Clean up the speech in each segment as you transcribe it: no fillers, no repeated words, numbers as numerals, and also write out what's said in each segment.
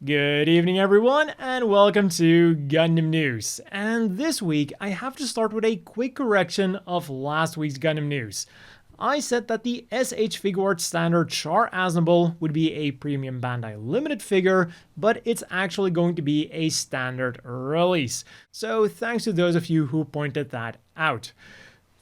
Good evening everyone and welcome to Gundam News. And this week I have to start with a quick correction of last week's Gundam News. I said that the SH Figuarts standard Char Aznable would be a premium Bandai limited figure, but it's actually going to be a standard release. So thanks to those of you who pointed that out.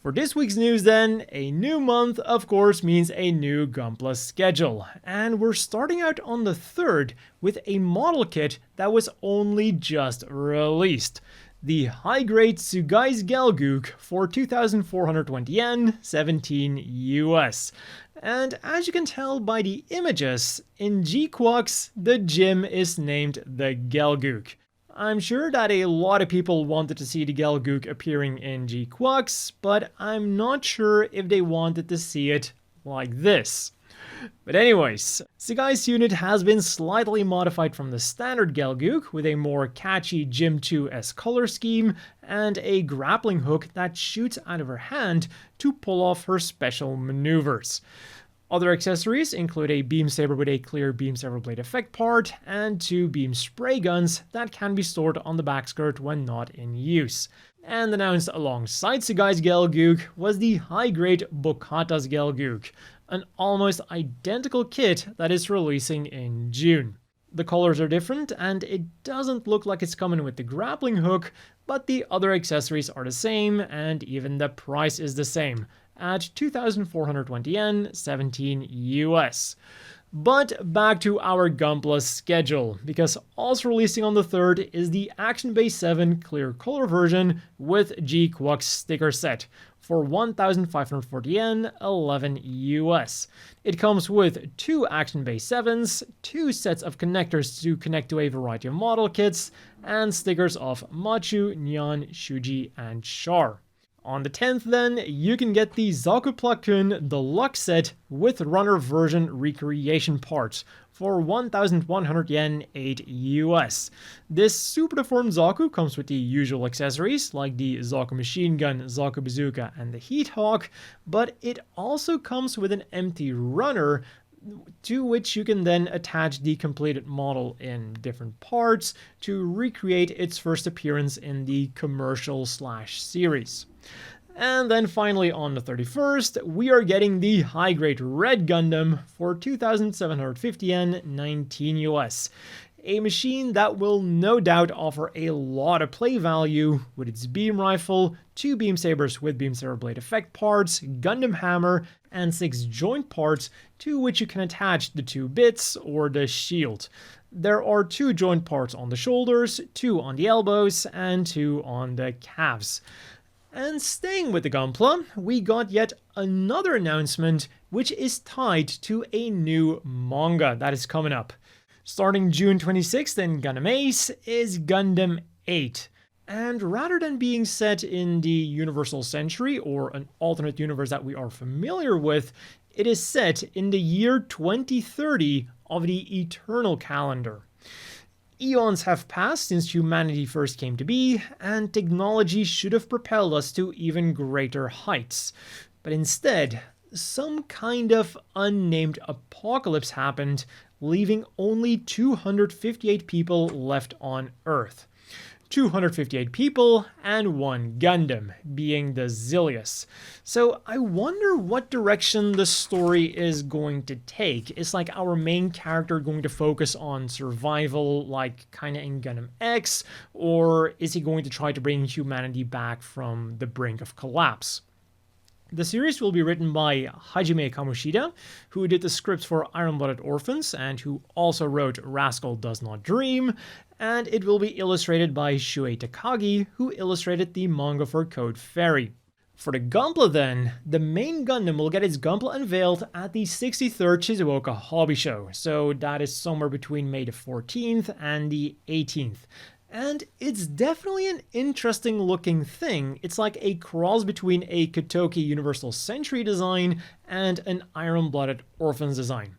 For this week's news then, a new month of course means a new Gunpla schedule, and we're starting out on the 3rd with a model kit that was only just released. The high-grade Tsugai's elgoog for 2,420 yen, 17 US. And as you can tell by the images, in G-Quux, the gym is named the elgoog. I'm sure that a lot of people wanted to see the elgoog appearing in G-Quux, but I'm not sure if they wanted to see it like this. But anyways, Tsugai's unit has been slightly modified from the standard elgoog with a more catchy Gym 2S color scheme and a grappling hook that shoots out of her hand to pull off her special maneuvers. Other accessories include a beam saber with a clear beam saber blade effect part and 2 beam spray guns that can be stored on the back skirt when not in use. And announced alongside Tsugai's elgoog was the high-grade Bokata's elgoog, an almost identical kit that is releasing in June. The colors are different and it doesn't look like it's coming with the grappling hook, but the other accessories are the same and even the price is the same, at 2,420 yen, 17 US. But back to our Gunpla schedule, because also releasing on the 3rd is the Action Base 7 clear color version with G-Quux sticker set for 1,540 yen, 11 US. It comes with 2 Action Base 7s, 2 sets of connectors to connect to a variety of model kits, and stickers of Machu, Nyan, Shuji, and Char. On the 10th then, you can get the Zakupla-kun Deluxe set with runner version recreation parts for 1,100 yen, 8 US. This super deformed Zaku comes with the usual accessories like the Zaku machine gun, Zaku bazooka, and the Heat Hawk, but it also comes with an empty runner to which you can then attach the completed model in different parts to recreate its first appearance in the commercial/series. And then finally on the 31st, we are getting the high-grade Red Gundam for 2,750 yen, 19 US. A machine that will no doubt offer a lot of play value with its beam rifle, 2 beam sabers with beam saber blade effect parts, Gundam hammer, and 6 joint parts to which you can attach the 2 bits or the shield. There are 2 joint parts on the shoulders, 2 on the elbows, and 2 on the calves. And staying with the Gunpla, we got yet another announcement which is tied to a new manga that is coming up. Starting June 26th in Gundam Ace is Gundam 8. And rather than being set in the Universal Century or an alternate universe that we are familiar with, it is set in the year 2030 of the Eternal Calendar. Eons have passed since humanity first came to be, and technology should have propelled us to even greater heights. But instead, some kind of unnamed apocalypse happened, leaving only 258 people left on Earth. 258 people and 1 Gundam, being the Zilius. So I wonder what direction the story is going to take. Is like our main character going to focus on survival, like kinda in Gundam X, or is he going to try to bring humanity back from the brink of collapse? The series will be written by Hajime Kamoshida, who did the scripts for Iron-Blooded Orphans and who also wrote Rascal Does Not Dream, and it will be illustrated by Shuei Takagi, who illustrated the manga for Code Fairy. For the Gunpla then, the main Gundam will get its Gunpla unveiled at the 63rd Shizuoka Hobby Show, so that is somewhere between May the 14th and the 18th. And it's definitely an interesting looking thing. It's like a cross between a Kotoki Universal Century design and an Iron-Blooded Orphans design.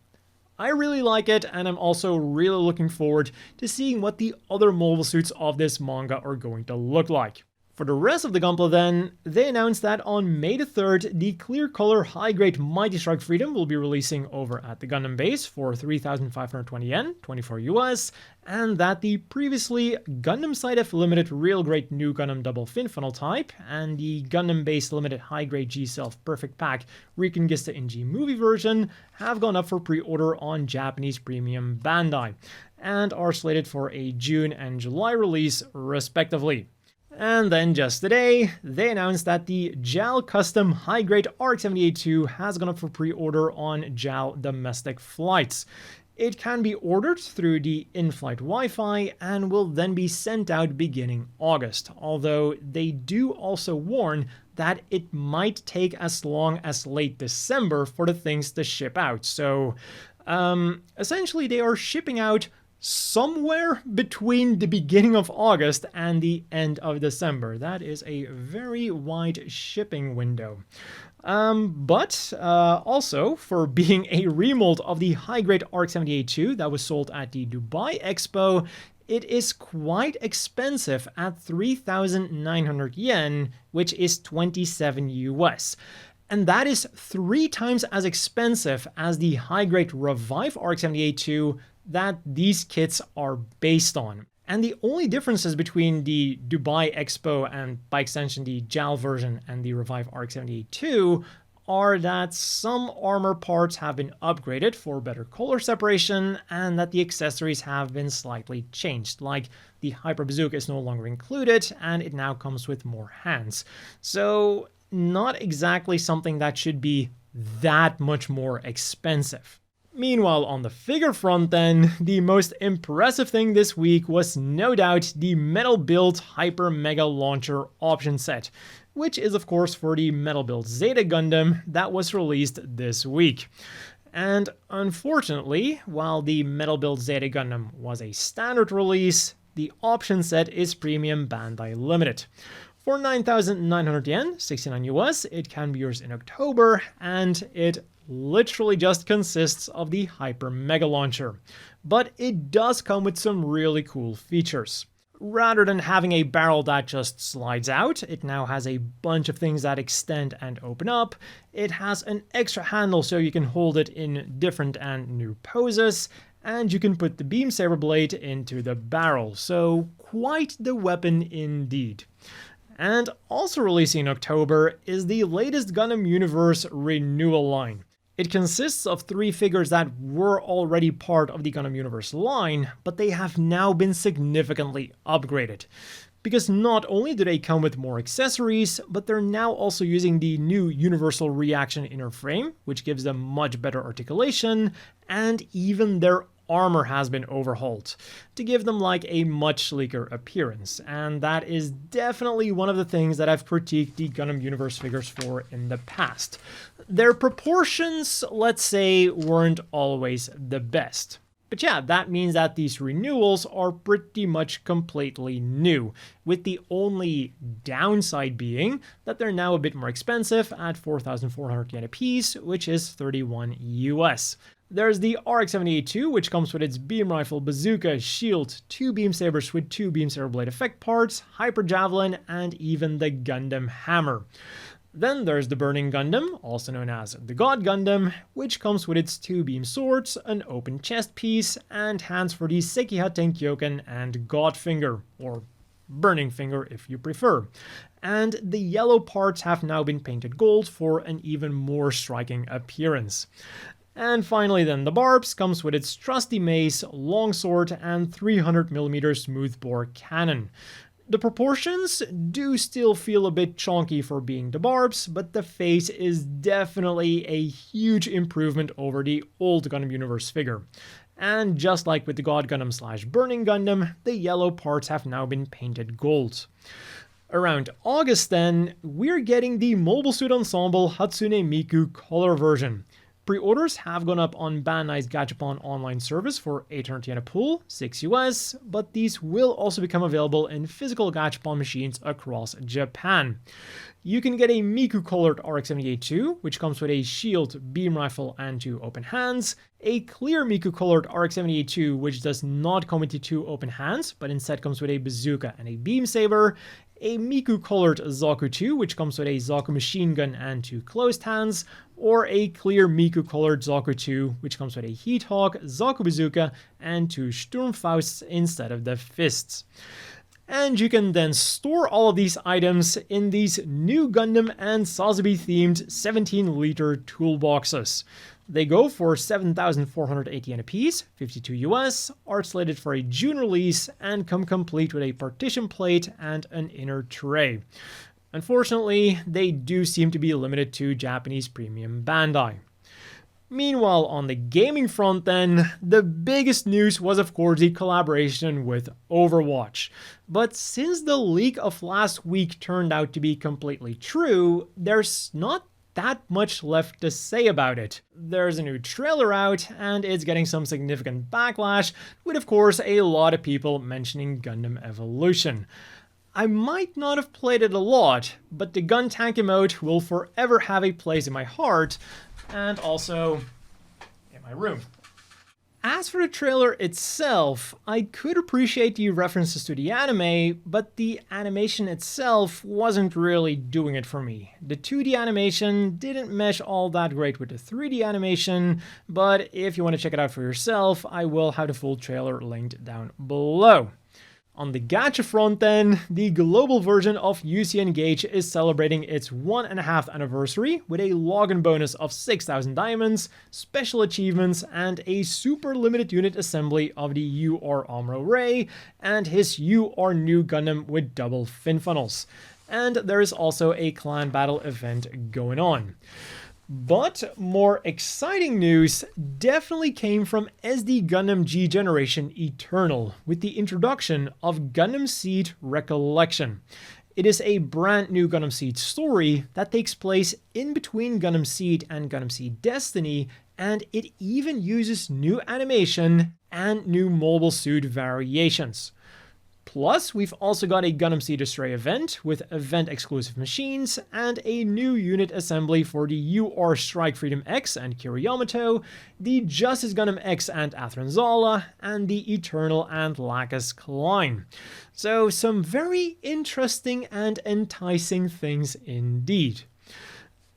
I really like it, and I'm also really looking forward to seeing what the other mobile suits of this manga are going to look like. For the rest of the Gunpla then, they announced that on May the 3rd, the clear color high-grade Mighty Strike Freedom will be releasing over at the Gundam base for 3,520 yen, 24 US, and that the previously Gundam Side F Limited Real Grade New Gundam Double Fin Funnel Type and the Gundam Base Limited High-Grade G-Self Perfect Pack Reconquista in G Movie version have gone up for pre-order on Japanese Premium Bandai, and are slated for a June and July release respectively. And then just today, they announced that the JAL Custom High-Grade RX-78-2 has gone up for pre-order on JAL Domestic Flights. It can be ordered through the in-flight Wi-Fi and will then be sent out beginning August, although they do also warn that it might take as long as late December for the things to ship out. So, essentially they are shipping out somewhere between the beginning of August and the end of December. That is a very wide shipping window. But also, for being a remold of the high-grade RX-78-2 that was sold at the Dubai Expo, it is quite expensive at 3,900 yen, which is 27 US. And that is 3 times as expensive as the high-grade Revive RX-78-2 that these kits are based on. And the only differences between the Dubai Expo and, by extension, the JAL version and the Revive RX-78-2 are that some armor parts have been upgraded for better color separation and that the accessories have been slightly changed, like the Hyper Bazooka is no longer included and it now comes with more hands. So, not exactly something that should be that much more expensive. Meanwhile, on the figure front then, the most impressive thing this week was no doubt the Metal Build Hyper Mega Launcher option set, which is of course for the Metal Build Zeta Gundam that was released this week. And unfortunately, while the Metal Build Zeta Gundam was a standard release, the option set is Premium Bandai Limited. For 9,900 yen, 69 US, it can be yours in October, and it literally just consists of the Hyper Mega Launcher. But it does come with some really cool features. Rather than having a barrel that just slides out, it now has a bunch of things that extend and open up. It has an extra handle so you can hold it in different and new poses, and you can put the beam saber blade into the barrel, so quite the weapon indeed. And also releasing in October is the latest Gundam Universe Renewal line. It consists of 3 figures that were already part of the Gundam Universe line, but they have now been significantly upgraded. Because not only do they come with more accessories, but they're now also using the new Universal Reaction Inner Frame, which gives them much better articulation, and even their armor has been overhauled to give them like a much sleeker appearance, and that is definitely one of the things that I've critiqued the Gundam Universe figures for in the past. Their proportions, let's say, weren't always the best. But yeah, that means that these renewals are pretty much completely new, with the only downside being that they're now a bit more expensive at 4,400 yen a piece, which is 31 US. There's the RX-78-2, which comes with its beam rifle, bazooka, shield, 2 beam sabers with 2 beam saber blade effect parts, hyper javelin, and even the Gundam hammer. Then there's the Burning Gundam, also known as the God Gundam, which comes with its 2 beam swords, an open chest piece, and hands for the Sekiha Tenkyoken and God Finger, or Burning Finger if you prefer. And the yellow parts have now been painted gold for an even more striking appearance. And finally then, the Barbs comes with its trusty mace, longsword, and 300mm smoothbore cannon. The proportions do still feel a bit chonky for being the Barbs, but the face is definitely a huge improvement over the old Gundam Universe figure. And just like with the God Gundam / Burning Gundam, the yellow parts have now been painted gold. Around August then, we're getting the Mobile Suit Ensemble Hatsune Miku color version. Pre-orders have gone up on Bandai's Gachapon online service for 800 yen a pull, 6 US, but these will also become available in physical Gachapon machines across Japan. You can get a Miku-colored RX-78-2, which comes with a shield, beam rifle, and 2 open hands, a clear Miku-colored RX-78-2, which does not come with the 2 open hands, but instead comes with a bazooka and a beam saber, a Miku colored Zaku 2, which comes with a Zaku machine gun and 2 closed hands, or a clear Miku colored Zaku 2, which comes with a Heat Hawk, Zaku bazooka, and 2 Sturmfausts instead of the fists. And you can then store all of these items in these new Gundam and Sazabi themed 17-liter toolboxes. They go for 7,480 yen a piece, 52 US, are slated for a June release, and come complete with a partition plate and an inner tray. Unfortunately, they do seem to be limited to Japanese premium Bandai. Meanwhile, on the gaming front then, the biggest news was of course the collaboration with Overwatch. But since the leak of last week turned out to be completely true, there's not that much left to say about it. There's a new trailer out, and it's getting some significant backlash, with of course a lot of people mentioning Gundam Evolution. I might not have played it a lot, but the gun tank emote will forever have a place in my heart, and also in my room. As for the trailer itself, I could appreciate the references to the anime, but the animation itself wasn't really doing it for me. The 2D animation didn't mesh all that great with the 3D animation, but if you want to check it out for yourself, I will have the full trailer linked down below. On the gacha front then, the global version of UC Engage is celebrating its 1.5th anniversary with a login bonus of 6,000 diamonds, special achievements, and a super limited unit assembly of the UR Amuro Ray and his UR New Gundam with double fin funnels. And there is also a clan battle event going on. But more exciting news definitely came from SD Gundam G Generation Eternal with the introduction of Gundam Seed Recollection. It is a brand new Gundam Seed story that takes place in between Gundam Seed and Gundam Seed Destiny, and it even uses new animation and new mobile suit variations. Plus, we've also got a Gundam Seed Astray event with event-exclusive machines and a new unit assembly for the UR Strike Freedom X and Kira Yamato, the Justice Gundam X and Athranzala, and the Eternal and Lacus Klein. So, some very interesting and enticing things indeed.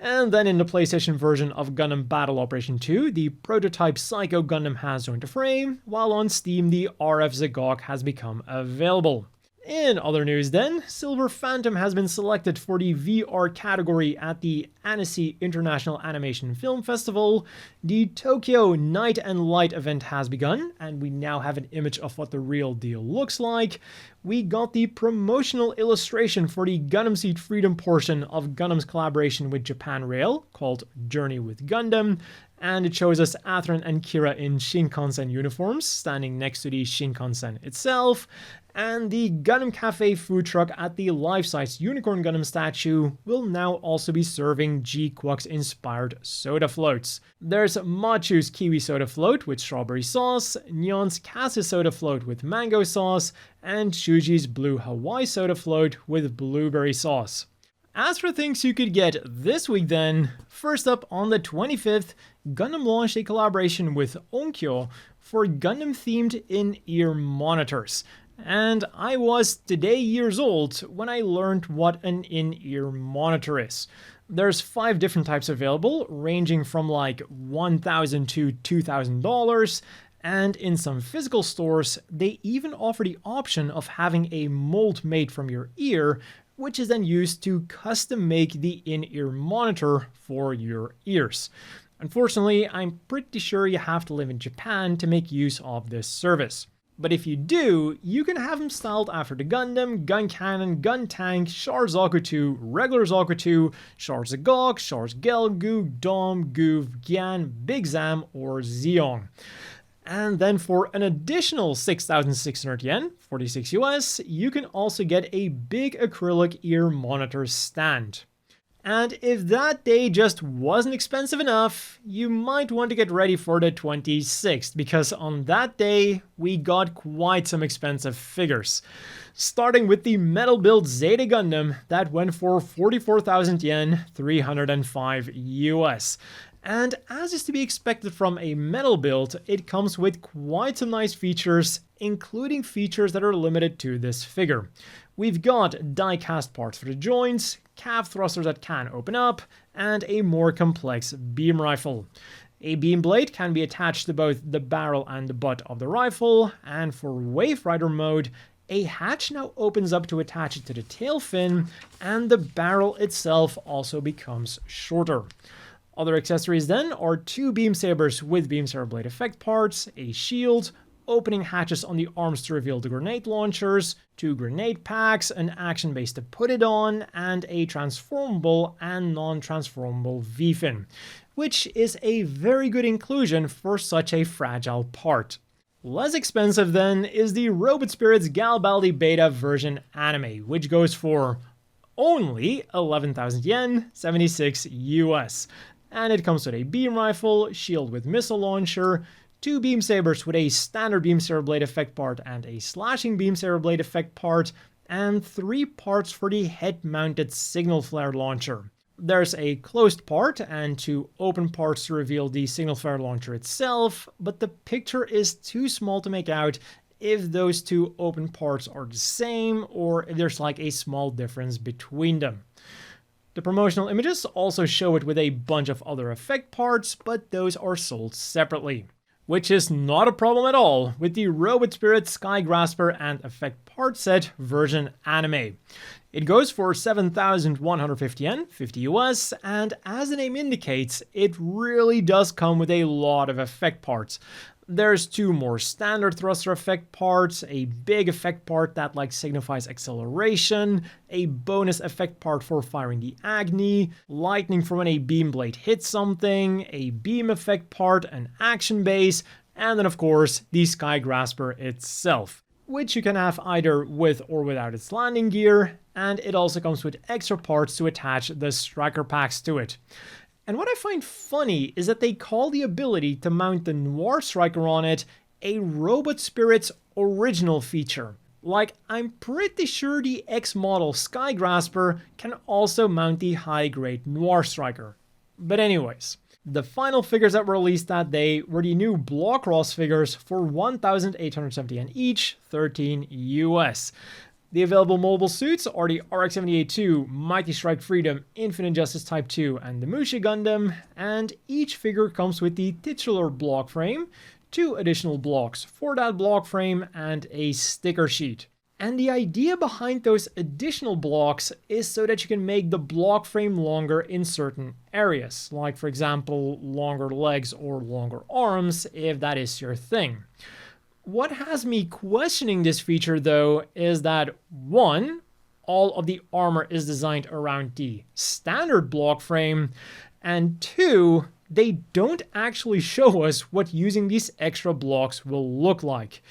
And then in the PlayStation version of Gundam Battle Operation 2, the prototype Psycho Gundam has joined the frame, while on Steam the RF Zagok has become available. In other news then, Silver Phantom has been selected for the VR category at the Annecy International Animation Film Festival. The Tokyo Night and Light event has begun, and we now have an image of what the real deal looks like. We got the promotional illustration for the Gundam Seed Freedom portion of Gundam's collaboration with Japan Rail, called Journey with Gundam, and it shows us Atheron and Kira in Shinkansen uniforms, standing next to the Shinkansen itself, and the Gundam Cafe food truck at the life-size Unicorn Gundam statue will now also be serving G-Quux inspired soda floats. There's Machu's Kiwi soda float with strawberry sauce, Nyan's Cassis soda float with mango sauce, and Shuji's Blue Hawaii soda float with blueberry sauce. As for things you could get this week then, first up on the 25th, Gundam launched a collaboration with Onkyo for Gundam-themed in-ear monitors. And I was today years old when I learned what an in-ear monitor is. There's 5 different types available, ranging from like $1,000 to $2,000, and in some physical stores, they even offer the option of having a mold made from your ear, which is then used to custom make the in-ear monitor for your ears. Unfortunately, I'm pretty sure you have to live in Japan to make use of this service. But if you do, you can have them styled after the Gundam, Gun Cannon, Gun Tank, Char Zaku 2, Regular Zaku 2, Char Zagok, Char Elgoog, Dom, Goov, Gyan, Big Zam, or Zeong. And then for an additional 6,600 yen, 46 US, you can also get a big acrylic ear monitor stand. And if that day just wasn't expensive enough, you might want to get ready for the 26th, because on that day, we got quite some expensive figures. Starting with the metal build Zeta Gundam that went for 44,000 yen, 305 US. And as is to be expected from a metal build, it comes with quite some nice features, including features that are limited to this figure. We've got die-cast parts for the joints, calf thrusters that can open up, and a more complex beam rifle. A beam blade can be attached to both the barrel and the butt of the rifle, and for Wave Rider mode, a hatch now opens up to attach it to the tail fin, and the barrel itself also becomes shorter. Other accessories then are 2 beam sabers with beam saber blade effect parts, a shield, opening hatches on the arms to reveal the grenade launchers, 2 grenade packs, an action base to put it on, and a transformable and non-transformable V-fin, which is a very good inclusion for such a fragile part. Less expensive then is the Robot Spirit's Galbaldy Beta version anime, which goes for only 11,000 yen, 76 US. And it comes with a beam rifle, shield with missile launcher, 2 beam sabers with a standard beam saber blade effect part and a slashing beam saber blade effect part, and 3 parts for the head-mounted signal flare launcher. There's a closed part and 2 open parts to reveal the signal flare launcher itself, but the picture is too small to make out if those 2 open parts are the same or if there's like a small difference between them. The promotional images also show it with a bunch of other effect parts, but those are sold separately. Which is not a problem at all with the Robot Spirit Skygrasper and Effect Part Set version anime. It goes for 7,150 yen, 50 US, and as the name indicates, it really does come with a lot of effect parts. There's 2 more standard thruster effect parts, a big effect part that like signifies acceleration, a bonus effect part for firing the Agni, lightning from when a beam blade hits something, a beam effect part, an action base, and then of course the Skygrasper itself, which you can have either with or without its landing gear, and it also comes with extra parts to attach the striker packs to it. And what I find funny is that they call the ability to mount the Noir Striker on it a Robot Spirit's original feature. Like, I'm pretty sure the X-model Skygrasper can also mount the high-grade Noir Striker. But anyways, the final figures that were released that day were the new BlockCross figures for 1,870 yen each, 13 US. The available mobile suits are the RX-78-2, Mighty Strike Freedom, Infinite Justice Type 2, and the Musha Gundam, and each figure comes with the titular block frame, 2 additional blocks for that block frame, and a sticker sheet. And the idea behind those additional blocks is so that you can make the block frame longer in certain areas, like for example, longer legs or longer arms, if that is your thing. What has me questioning this feature though is that 1, all of the armor is designed around the standard block frame, and 2, they don't actually show us what using these extra blocks will look like,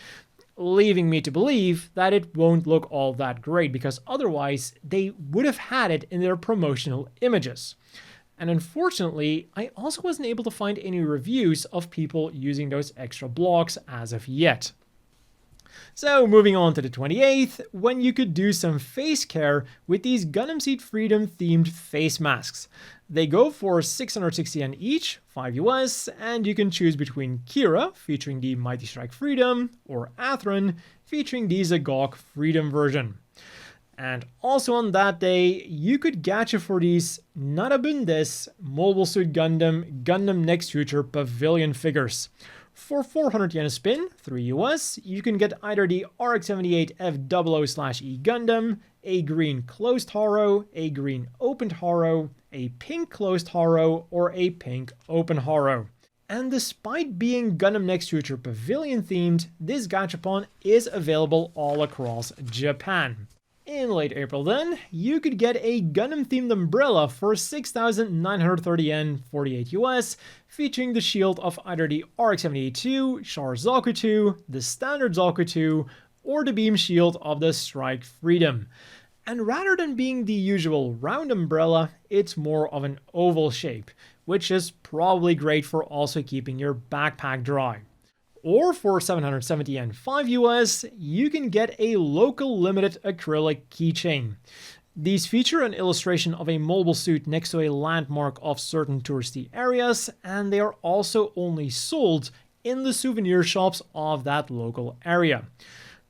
leaving me to believe that it won't look all that great because otherwise they would have had it in their promotional images. And unfortunately, I also wasn't able to find any reviews of people using those extra blocks as of yet. So moving on to the 28th, when you could do some face care with these Gundam Seed Freedom themed face masks. They go for 660 yen each, 5 US, and you can choose between Kira, featuring the Mighty Strike Freedom, or Atheron, featuring the Zagok Freedom version. And also on that day, you could gacha for these Narabundesu Mobile Suit Gundam Next Future Pavilion figures. For 400 yen a spin, 3 US, you can get either the RX-78 F00/E Gundam, a green closed haro, a green opened haro, a pink closed haro, or a pink open haro. And despite being Gundam Next Future Pavilion themed, this gachapon is available all across Japan. In late April then, you could get a Gundam-themed umbrella for 6,930 yen, 48 US, featuring the shield of either the RX-78-2, Char Zaku 2, the standard Zaku 2, or the beam shield of the Strike Freedom. And rather than being the usual round umbrella, it's more of an oval shape, which is probably great for also keeping your backpack dry. Or for 770 yen 5 US, you can get a local limited acrylic keychain. These feature an illustration of a mobile suit next to a landmark of certain touristy areas, and they are also only sold in the souvenir shops of that local area.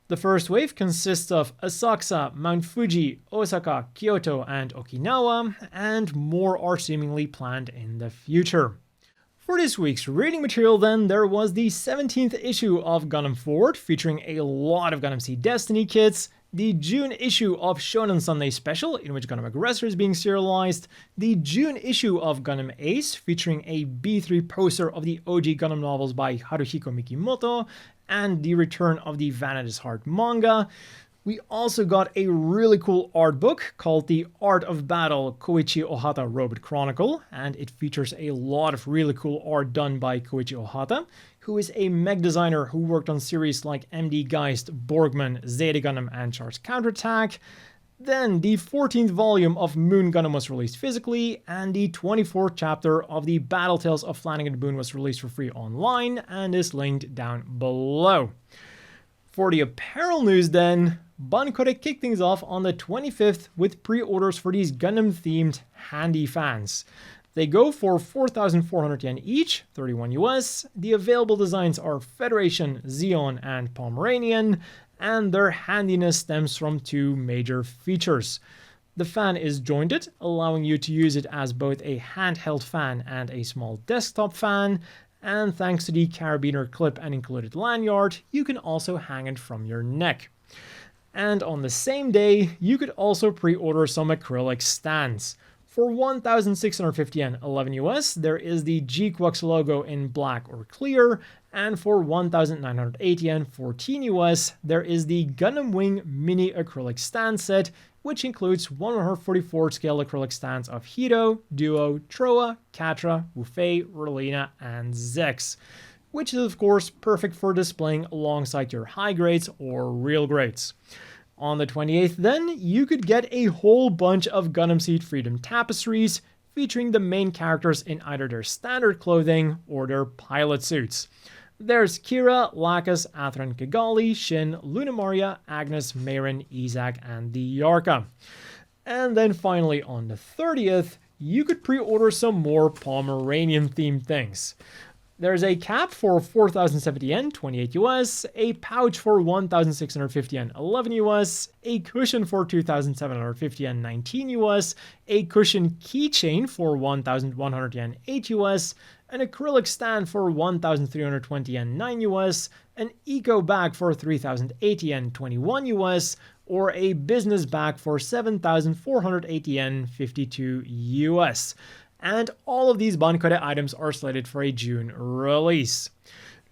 The first wave consists of Asakusa, Mount Fuji, Osaka, Kyoto, and Okinawa, and more are seemingly planned in the future. For this week's reading material then, there was the 17th issue of Gundam Forward, featuring a lot of Gundam Seed Destiny kits, the June issue of Shonen Sunday Special, in which Gundam Aggressor is being serialized, the June issue of Gundam Ace, featuring a B3 poster of the OG Gundam novels by Haruhiko Mikimoto, and the return of the Vanity's Heart manga. We also got a really cool art book called The Art of Battle Koichi Ohata Robot Chronicle, and it features a lot of really cool art done by Koichi Ohata, who is a mech designer who worked on series like MD Geist, Borgman, Zeta Gundam, and Char's Counterattack. Then the 14th volume of Moon Gundam was released physically, and the 24th chapter of the Battle Tales of Flanagan Boone was released for free online and is linked down below. For the apparel news then, Bancore kicked things off on the 25th with pre-orders for these Gundam-themed handy fans. They go for 4,400 yen each, 31 US. The available designs are Federation, Zeon, and Pomeranian, and their handiness stems from two major features. The fan is jointed, allowing you to use it as both a handheld fan and a small desktop fan, and thanks to the carabiner clip and included lanyard, you can also hang it from your neck. And on the same day, you could also pre-order some acrylic stands. For 1,650 yen, 11 US, there is the G-Quux logo in black or clear, and for 1,980 yen, 14 US, there is the Gundam Wing mini acrylic stand set, which includes 144 scale acrylic stands of Hito, Duo, Troa, Catra, Wufei, Relina, and Zex, which is of course perfect for displaying alongside your high grades or real grades. On the 28th then, you could get a whole bunch of Gundam Seed Freedom tapestries, featuring the main characters in either their standard clothing or their pilot suits. There's Kira, Lacus, Athran, Kigali, Shin, Lunamaria, Agnes, Mayrin, Izak, and the Yarka. And then finally on the 30th, you could pre-order some more Pomeranian-themed things. There's a cap for 4,070 yen, 28 US, a pouch for 1,650 yen, 11 US, a cushion for 2,750 yen, 19 US, a cushion keychain for 1,100 yen, 8 US, an acrylic stand for 1,320 yen, 9 US, an eco bag for 3,080 yen, 21 US, or a business bag for 7,480 yen, 52 US. And all of these Bancore items are slated for a June release.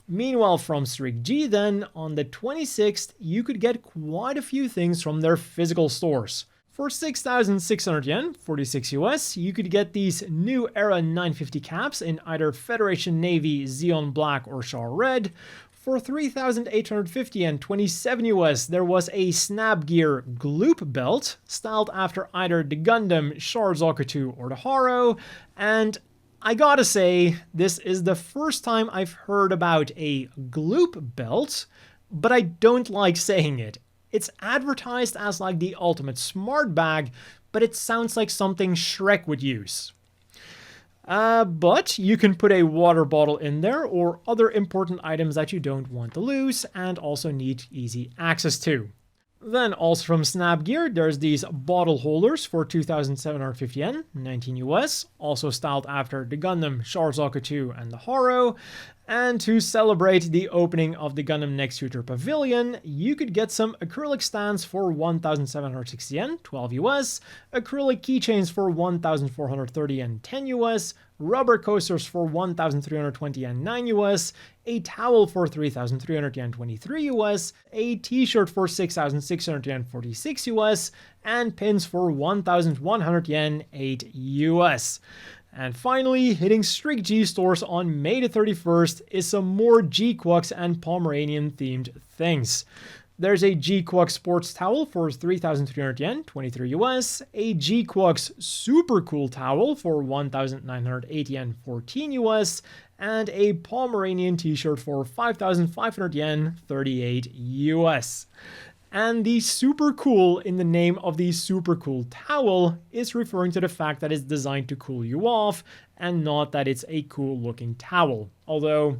Meanwhile, from Strig G then, on the 26th, you could get quite a few things from their physical stores. For 6,600 yen, 46 US, you could get these new era 950 caps in either Federation Navy, Xeon Black, or Shaw Red. For 3,850 yen, 27 US, there was a Snap Gear Gloop belt, styled after either the Gundam, Char Zokutu, or the Haro, and I gotta say, this is the first time I've heard about a Gloop belt, but I don't like saying it. It's advertised as like the ultimate smart bag, but it sounds like something Shrek would use. But you can put a water bottle in there or other important items that you don't want to lose and also need easy access to. Then also from Snap Gear, there's these bottle holders for 2,750 yen, 19 US, also styled after the Gundam, Char Zokutu, and the Haro. And to celebrate the opening of the Gundam Next Future Pavilion, you could get some acrylic stands for 1,760 yen, 12 US, acrylic keychains for 1,430 yen, 10 US, rubber coasters for 1,320 yen, 9 US, a towel for 3,300 yen, 23 US, a t-shirt for 6,600 yen, 46 US, and pins for 1,100 yen, 8 US. And finally, hitting Strig G stores on May the 31st is some more G-Quux and Pomeranian themed things. There's a G-Quux sports towel for 3,300 yen, 23 US, a G-Quux super cool towel for 1,980 yen, 14 US, and a Pomeranian t-shirt for 5,500 yen, 38 US. And the super cool in the name of the super cool towel is referring to the fact that it's designed to cool you off and not that it's a cool looking towel. Although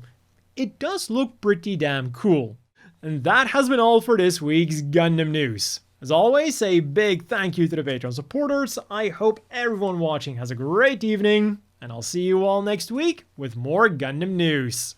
it does look pretty damn cool. And that has been all for this week's Gundam News. As always, a big thank you to the Patreon supporters. I hope everyone watching has a great evening, and I'll see you all next week with more Gundam News.